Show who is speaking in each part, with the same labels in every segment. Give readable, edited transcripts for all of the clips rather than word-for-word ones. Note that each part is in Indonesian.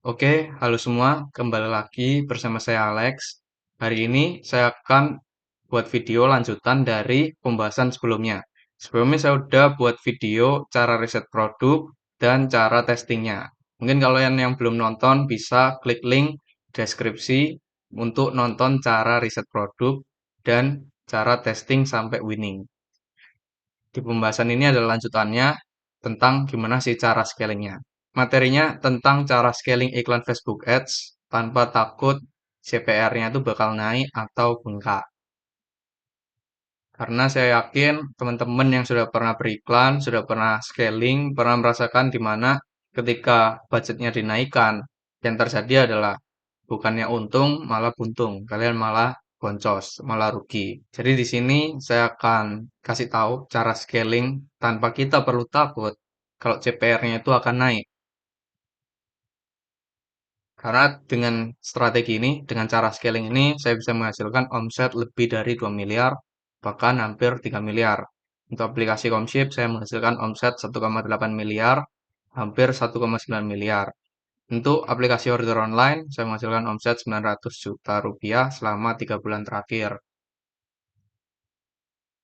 Speaker 1: Oke, halo semua, kembali lagi bersama saya Alex. Hari ini saya akan buat video lanjutan dari pembahasan sebelumnya. Sebelumnya saya udah buat video cara riset produk dan cara testingnya. Mungkin kalau yang belum nonton bisa klik link deskripsi untuk nonton cara riset produk dan cara testing sampai winning. Di pembahasan ini adalah lanjutannya tentang gimana sih cara scalingnya. Materinya tentang cara scaling iklan Facebook Ads tanpa takut CPR-nya itu bakal naik atau bengkak. Karena saya yakin teman-teman yang sudah pernah beriklan, sudah pernah scaling, pernah merasakan di mana ketika budgetnya dinaikkan, yang terjadi adalah bukannya untung, malah buntung. Kalian malah boncos, malah rugi. Jadi di sini saya akan kasih tahu cara scaling tanpa kita perlu takut kalau CPR-nya itu akan naik. Karena dengan strategi ini, dengan cara scaling ini, saya bisa menghasilkan omset lebih dari 2 miliar, bahkan hampir 3 miliar. Untuk aplikasi Comship, saya menghasilkan omset 1,8 miliar, hampir 1,9 miliar. Untuk aplikasi order online, saya menghasilkan omset 900 juta rupiah selama 3 bulan terakhir.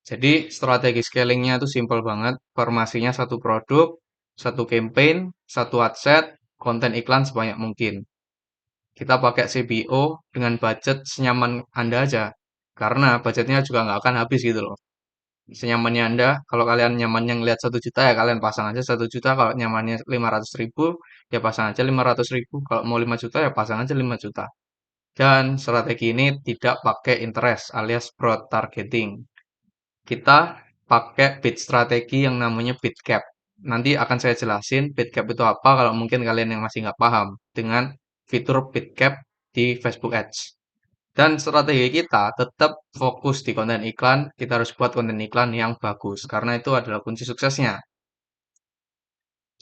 Speaker 1: Jadi strategi scalingnya itu simple banget. Formasinya satu produk, satu campaign, satu adset, konten iklan sebanyak mungkin. Kita pakai CPO dengan budget senyaman Anda aja. Karena budgetnya juga nggak akan habis gitu loh. Senyamannya Anda, kalau kalian nyamannya ngeliat 1 juta ya kalian pasang aja 1 juta. Kalau nyamannya 500 ribu, ya pasang aja 500 ribu. Kalau mau 5 juta ya pasang aja 5 juta. Dan strategi ini tidak pakai interest alias broad targeting. Kita pakai bid strategi yang namanya bid cap. Nanti akan saya jelasin bid cap itu apa kalau mungkin kalian yang masih nggak paham dengan fitur bid cap di Facebook Ads. Dan strategi kita tetap fokus di konten iklan. Kita harus buat konten iklan yang bagus karena itu adalah kunci suksesnya.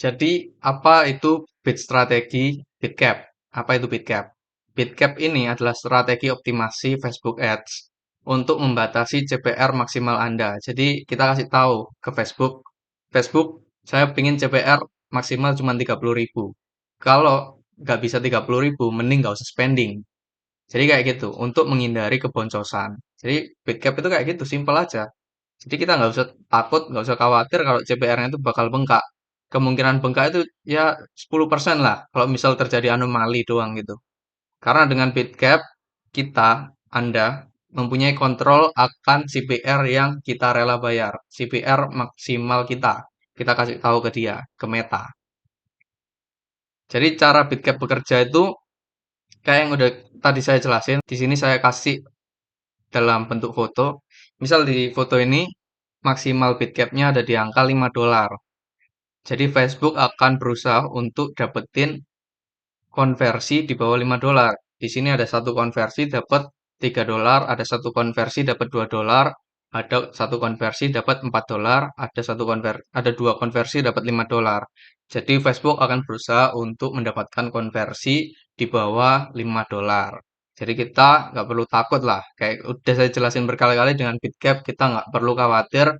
Speaker 1: Jadi, apa itu bid strategi bid cap? Apa itu bid cap? Bid cap ini adalah strategi optimasi Facebook Ads untuk membatasi CPR maksimal Anda. Jadi, kita kasih tahu ke Facebook, Facebook, saya ingin CPR maksimal cuma 30.000. Kalau nggak bisa 30.000, mending nggak usah spending. Jadi kayak gitu, untuk menghindari keboncosan. Jadi bid cap itu kayak gitu, simpel aja. Jadi kita nggak usah takut, nggak usah khawatir kalau CPR-nya itu bakal bengkak. Kemungkinan bengkak itu ya 10% lah, kalau misal terjadi anomali doang gitu. Karena dengan bid cap, kita, Anda, mempunyai kontrol akan CPR yang kita rela bayar. CPR maksimal kita. Kita kasih tahu ke dia, ke Meta. Jadi cara bid cap bekerja itu kayak yang udah tadi saya jelasin. Di sini saya kasih dalam bentuk foto. Misal di foto ini maksimal bid cap-nya ada di angka 5 dolar. Jadi Facebook akan berusaha untuk dapetin konversi di bawah 5 dolar. Di sini ada satu konversi dapat 3 dolar, ada satu konversi dapat 2 dolar, ada satu konversi dapat 4 dolar, ada dua konversi dapat 5 dolar. Jadi Facebook akan berusaha untuk mendapatkan konversi di bawah 5 dolar. Jadi kita nggak perlu takut lah. Kayak udah saya jelasin berkali-kali dengan BitCap, kita nggak perlu khawatir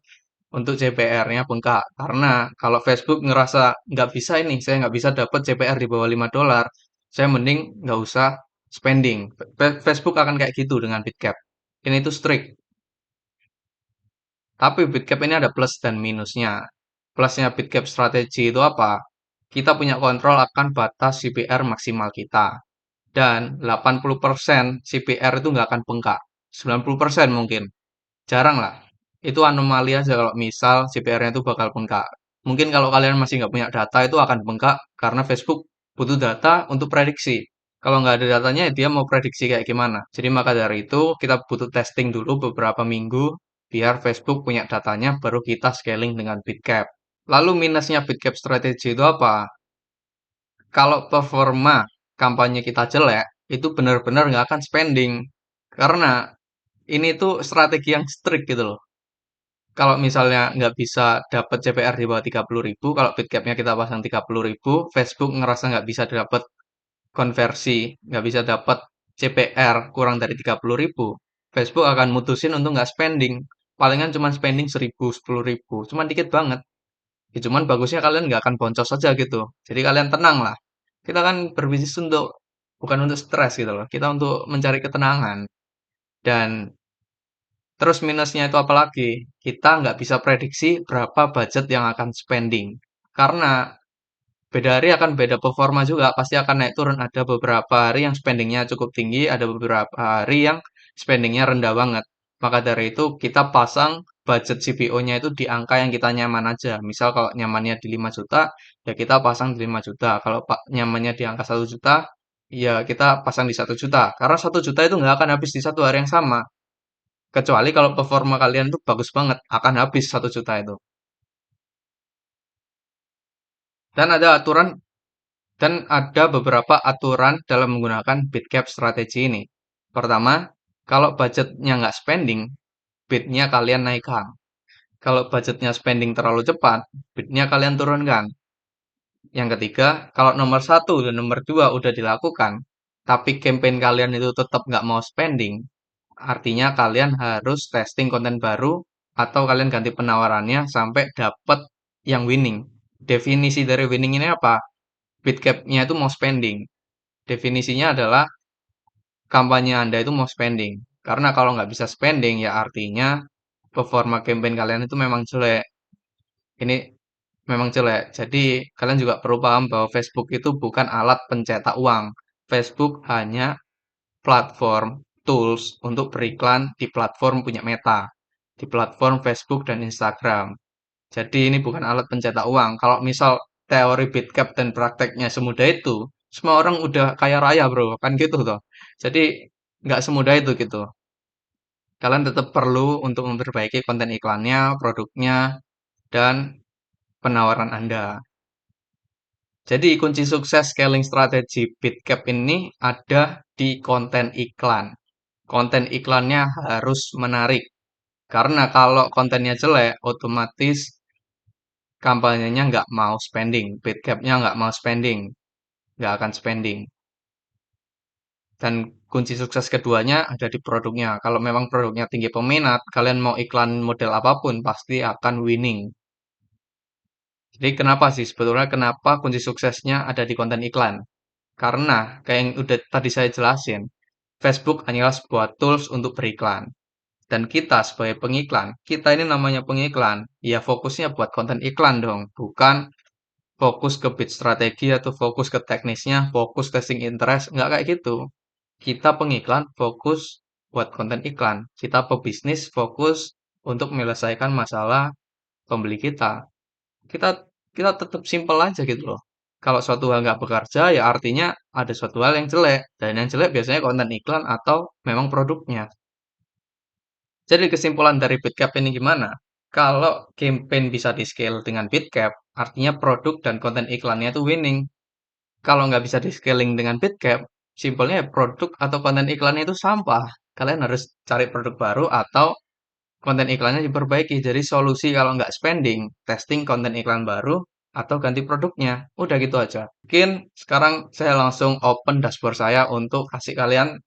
Speaker 1: untuk CPR-nya bengkak. Karena kalau Facebook ngerasa nggak bisa ini, saya nggak bisa dapat CPR di bawah 5 dolar, saya mending nggak usah spending. Facebook akan kayak gitu dengan BitCap. Ini tuh strict. Tapi BitCap ini ada plus dan minusnya. Plusnya BitCap strategi itu apa? Kita punya kontrol akan batas CPR maksimal kita. Dan 80% CPR itu nggak akan bengkak. 90% mungkin. Jarang lah. Itu anomali aja kalau misal CPR-nya itu bakal bengkak. Mungkin kalau kalian masih nggak punya data itu akan bengkak karena Facebook butuh data untuk prediksi. Kalau nggak ada datanya, dia mau prediksi kayak gimana. Jadi maka dari itu kita butuh testing dulu beberapa minggu biar Facebook punya datanya baru kita scaling dengan Bitcap. Lalu minusnya Bitcap strategi itu apa? Kalau performa kampanye kita jelek, itu benar-benar nggak akan spending. Karena ini tuh strategi yang strict gitu loh. Kalau misalnya nggak bisa dapat CPR di bawah 30.000, kalau bid cap-nya kita pasang 30.000, Facebook ngerasa nggak bisa dapat konversi, nggak bisa dapat CPR kurang dari 30.000, Facebook akan mutusin untuk nggak spending. Palingan cuma spending 1.000, 10.000, cuma dikit banget. Ya, cuman bagusnya kalian nggak akan boncos saja gitu. Jadi kalian tenang lah. Kita kan berbisnis untuk bukan untuk stres gitu loh. Kita untuk mencari ketenangan. Dan terus minusnya itu apalagi? Kita nggak bisa prediksi berapa budget yang akan spending. Karena beda hari akan beda performa juga, pasti akan naik turun. Ada beberapa hari yang spendingnya cukup tinggi, ada beberapa hari yang spendingnya rendah banget. Maka dari itu kita pasang budget CPO-nya itu di angka yang kita nyaman aja. Misal kalau nyamannya di 5 juta, ya kita pasang di 5 juta. Kalau pak nyamannya di angka 1 juta, ya kita pasang di 1 juta. Karena 1 juta itu nggak akan habis di satu hari yang sama. Kecuali kalau performa kalian tuh bagus banget, akan habis 1 juta itu. Dan ada aturan Dan ada beberapa aturan dalam menggunakan bid cap strategi ini. Pertama, kalau budgetnya nggak spending, bidnya kalian naikkan. Kalau budgetnya spending terlalu cepat, bidnya kalian turunkan. Yang ketiga, kalau nomor satu dan nomor dua udah dilakukan, tapi campaign kalian itu tetap nggak mau spending, artinya kalian harus testing konten baru atau kalian ganti penawarannya sampai dapat yang winning. Definisi dari winning ini apa? Bid cap-nya itu mau spending. Definisinya adalah kampanye Anda itu mau spending. Karena kalau nggak bisa spending, ya artinya performa campaign kalian itu memang jelek. Ini memang jelek. Jadi, kalian juga perlu paham bahwa Facebook itu bukan alat pencetak uang. Facebook hanya platform, tools untuk beriklan di platform punya Meta, di platform Facebook dan Instagram. Jadi ini bukan alat pencetak uang. Kalau misal teori Bitcap dan prakteknya semudah itu, semua orang udah kaya raya bro, kan gitu toh. Jadi nggak semudah itu gitu. Kalian tetap perlu untuk memperbaiki konten iklannya, produknya, dan penawaran Anda. Jadi kunci sukses scaling strategi Bitcap ini ada di konten iklan. Konten iklannya harus menarik. Karena kalau kontennya jelek, otomatis kampanyenya nggak mau spending, paid cap-nya nggak mau spending, nggak akan spending. Dan kunci sukses keduanya ada di produknya. Kalau memang produknya tinggi peminat, kalian mau iklan model apapun pasti akan winning. Jadi kenapa sih sebetulnya kenapa kunci suksesnya ada di konten iklan? Karena kayak yang udah tadi saya jelasin, Facebook hanyalah sebuah tools untuk beriklan. Dan kita sebagai pengiklan, kita ini namanya pengiklan, ya fokusnya buat konten iklan dong, bukan fokus ke bid strategi atau fokus ke teknisnya, fokus testing interest, nggak kayak gitu. Kita pengiklan fokus buat konten iklan. Kita pebisnis fokus untuk menyelesaikan masalah pembeli kita. Kita kita tetap simple aja gitu loh. Kalau suatu hal nggak bekerja, ya artinya ada suatu hal yang jelek. Dan yang jelek biasanya konten iklan atau memang produknya. Jadi kesimpulan dari Bitcap ini gimana? Kalau campaign bisa di-scale dengan Bitcap, artinya produk dan konten iklannya itu winning. Kalau nggak bisa di-scaling dengan Bitcap, simpelnya produk atau konten iklannya itu sampah. Kalian harus cari produk baru atau konten iklannya diperbaiki. Jadi solusi kalau nggak spending, testing konten iklan baru, atau ganti produknya. Udah gitu aja. Mungkin sekarang saya langsung open dashboard saya untuk kasih kalian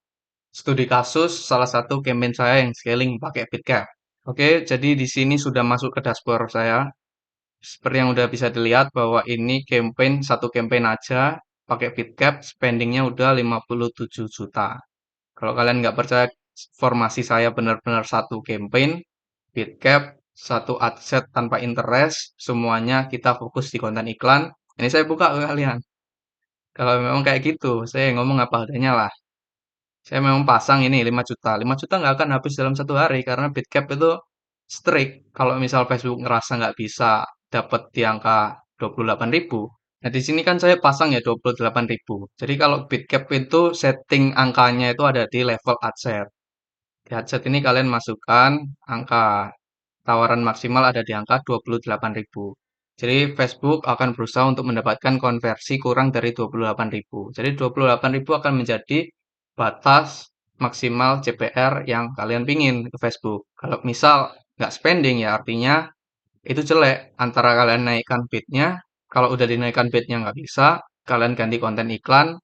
Speaker 1: studi kasus salah satu campaign saya yang scaling pakai Bitcap. Oke, jadi di sini sudah masuk ke dashboard saya. Seperti yang udah bisa dilihat bahwa ini campaign, satu campaign aja, pakai Bitcap, spendingnya udah 57 juta. Kalau kalian nggak percaya formasi saya benar-benar satu campaign, Bitcap, satu adset tanpa interest, semuanya kita fokus di konten iklan. Ini saya buka ke kalian. Kalau memang kayak gitu, saya ngomong apa adanya lah. Saya memang pasang ini 5 juta. 5 juta nggak akan habis dalam satu hari karena Bitcap itu strict. Kalau misal Facebook ngerasa nggak bisa dapat di angka 28.000. Nah, di sini kan saya pasang ya 28.000. Jadi kalau Bitcap itu setting angkanya itu ada di level adset. Di adset ini kalian masukkan angka tawaran maksimal ada di angka 28.000. Jadi Facebook akan berusaha untuk mendapatkan konversi kurang dari 28.000. Jadi 28.000 akan menjadi batas maksimal CPR yang kalian pingin ke Facebook. Kalau misal nggak spending ya artinya itu jelek. Antara kalian naikkan bidnya, kalau udah dinaikkan bidnya nggak bisa, kalian ganti konten iklan,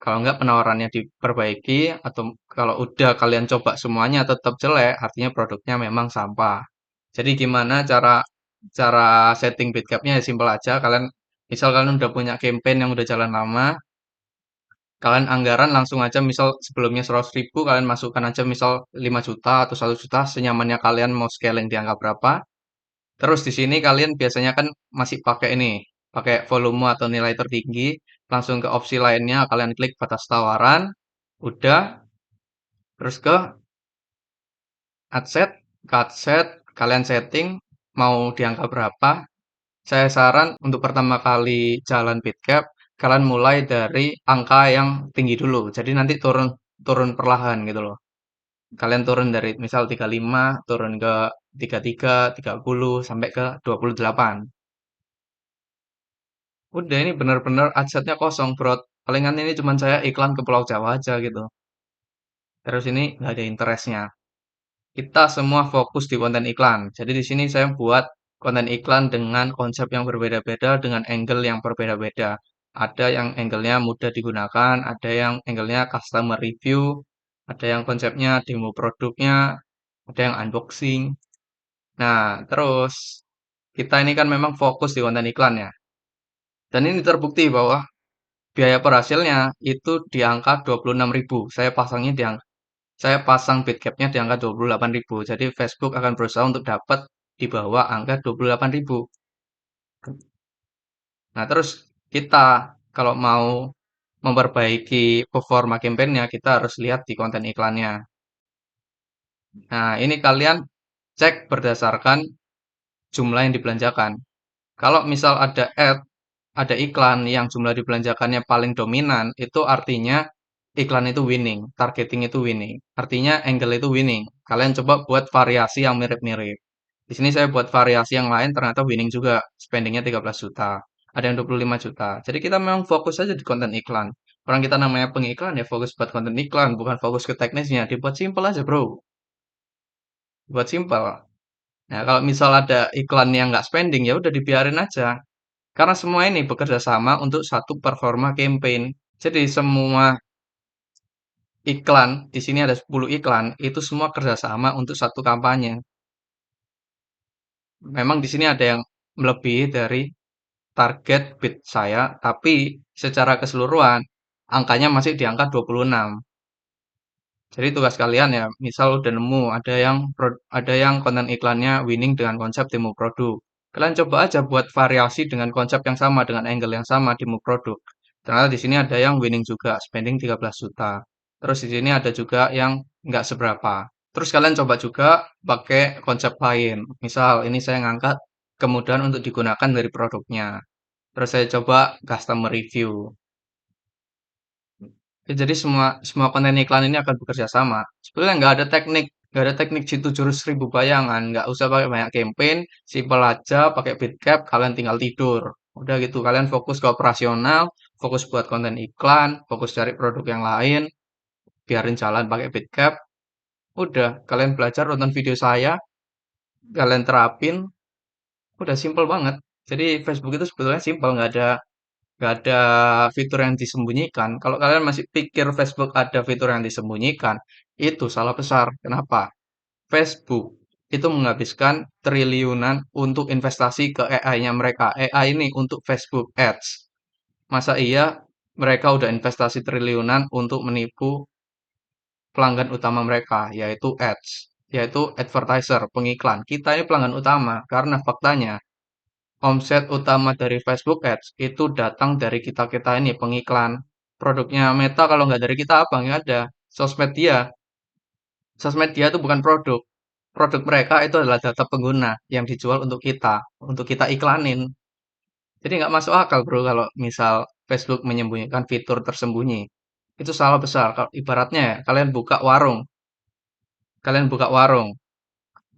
Speaker 1: kalau nggak penawarannya diperbaiki, atau kalau udah kalian coba semuanya tetap jelek, artinya produknya memang sampah. Jadi gimana cara cara setting bid cap-nya ya simpel aja, kalian Misal kalian udah punya campaign yang udah jalan lama, kalian anggaran langsung aja misal sebelumnya 100.000 kalian masukkan aja misal 5 juta atau 1 juta senyamannya kalian mau scaling di angka berapa. Terus di sini kalian biasanya kan masih pakai ini, pakai volume atau nilai tertinggi, langsung ke opsi lainnya kalian klik batas tawaran, udah, terus ke adset, kalian setting mau di angka berapa. Saya saran untuk pertama kali jalan Bitcap, kalian mulai dari angka yang tinggi dulu. Jadi nanti turun turun perlahan gitu loh. Kalian turun dari misal 35, turun ke 33, 30 sampai ke 28. Udah ini bener-bener adsetnya kosong, Bro. Palingan ini cuman saya iklan ke Pulau Jawa aja gitu. Terus ini nggak ada interestnya. Kita semua fokus di konten iklan. Jadi di sini saya buat konten iklan dengan konsep yang berbeda-beda, dengan angle yang berbeda-beda. Ada yang angle-nya mudah digunakan, ada yang angle-nya customer review, ada yang konsepnya demo produknya, ada yang unboxing. Nah, terus kita ini kan memang fokus di konten iklan ya. Dan ini terbukti bahwa biaya per hasilnya itu di angka 26.000. Saya pasang bid cap-nya di angka 28.000. Jadi Facebook akan berusaha untuk dapat di bawah angka 28.000. Nah, terus kita kalau mau memperbaiki performa campaign-nya, kita harus lihat di konten iklannya. Nah, ini kalian cek berdasarkan jumlah yang dibelanjakan. Kalau misal ada iklan yang jumlah dibelanjakannya paling dominan, itu artinya iklan itu winning, targeting itu winning. Artinya angle itu winning. Kalian coba buat variasi yang mirip-mirip. Di sini saya buat variasi yang lain ternyata winning juga. Spendingnya 13 juta. Ada yang 25 juta. Jadi kita memang fokus aja di konten iklan. Orang kita namanya pengiklan ya fokus buat konten iklan, bukan fokus ke teknisnya. Dibuat simple aja bro. Buat simple. Nah kalau misal ada iklan yang nggak spending ya udah dibiarin aja. Karena semua ini bekerja sama untuk satu performa campaign. Jadi semua iklan, di sini ada 10 iklan, itu semua kerjasama untuk satu kampanye. Memang di sini ada yang melebihi dari target bid saya, tapi secara keseluruhan angkanya masih di angka 26. Jadi tugas kalian ya, misal udah nemu ada yang konten iklannya winning dengan konsep demo produk. Kalian coba aja buat variasi dengan konsep yang sama, dengan angle yang sama demo produk. Ternyata di sini ada yang winning juga, spending 13 juta. Terus di sini ada juga yang nggak seberapa. Terus kalian coba juga pakai konsep lain. Misal ini saya ngangkat kemudahan untuk digunakan dari produknya. Terus saya coba customer review. Ya, jadi semua semua konten iklan ini akan bekerja sama. Sebenarnya nggak ada teknik jitu jurus 1000 bayangan, nggak usah pakai banyak campaign, simple aja, pakai bid cap, kalian tinggal tidur. Udah gitu, kalian fokus ke operasional, fokus buat konten iklan, fokus cari produk yang lain, biarin jalan pakai bid cap. Udah, kalian belajar nonton video saya, kalian terapin, udah simple banget. Jadi Facebook itu sebetulnya simple, nggak ada fitur yang disembunyikan. Kalau kalian masih pikir Facebook ada fitur yang disembunyikan, itu salah besar. Kenapa? Facebook itu menghabiskan triliunan untuk investasi ke AI-nya mereka. AI ini untuk Facebook Ads. Masa iya mereka udah investasi triliunan untuk menipu pelanggan utama mereka, yaitu ads, yaitu advertiser, pengiklan. Kita ini pelanggan utama, karena faktanya omset utama dari Facebook Ads itu datang dari kita-kita ini pengiklan. Produknya Meta kalau nggak dari kita apa? Nggak ada. Sosmed dia. Sosmed dia itu bukan produk. Produk mereka itu adalah data pengguna yang dijual untuk kita iklanin. Jadi nggak masuk akal bro kalau misal Facebook menyembunyikan fitur tersembunyi. Itu salah besar. Kalau ibaratnya ya, kalian buka warung,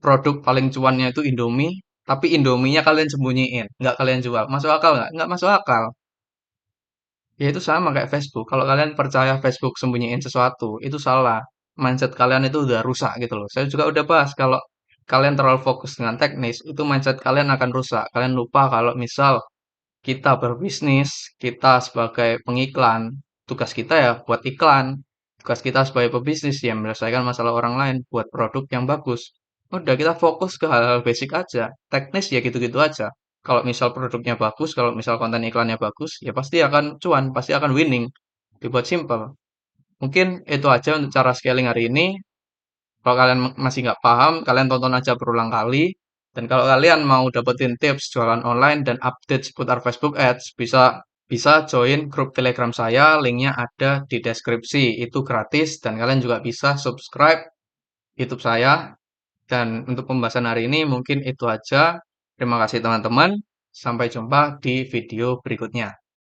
Speaker 1: produk paling cuannya itu Indomie, tapi Indominya kalian sembunyiin, nggak kalian jual. Masuk akal nggak? Nggak masuk akal. Ya itu sama kayak Facebook. Kalau kalian percaya Facebook sembunyiin sesuatu, itu salah. Mindset kalian itu udah rusak gitu loh. Saya juga udah bahas kalau kalian terlalu fokus dengan teknis, itu mindset kalian akan rusak. Kalian lupa kalau misal kita berbisnis, kita sebagai pengiklan, tugas kita ya buat iklan. Tugas kita sebagai pebisnis ya menyelesaikan masalah orang lain, buat produk yang bagus. Udah kita fokus ke hal-hal basic aja. Teknis ya gitu-gitu aja. Kalau misal produknya bagus, kalau misal konten iklannya bagus, ya pasti akan cuan, pasti akan winning. Dibuat simple. Mungkin itu aja untuk cara scaling hari ini. Kalau kalian masih nggak paham, kalian tonton aja berulang kali. Dan kalau kalian mau dapetin tips jualan online dan update seputar Facebook Ads, bisa bisa join grup Telegram saya, linknya ada di deskripsi. Itu gratis dan kalian juga bisa subscribe YouTube saya. Dan untuk pembahasan hari ini mungkin itu aja. Terima kasih teman-teman. Sampai jumpa di video berikutnya.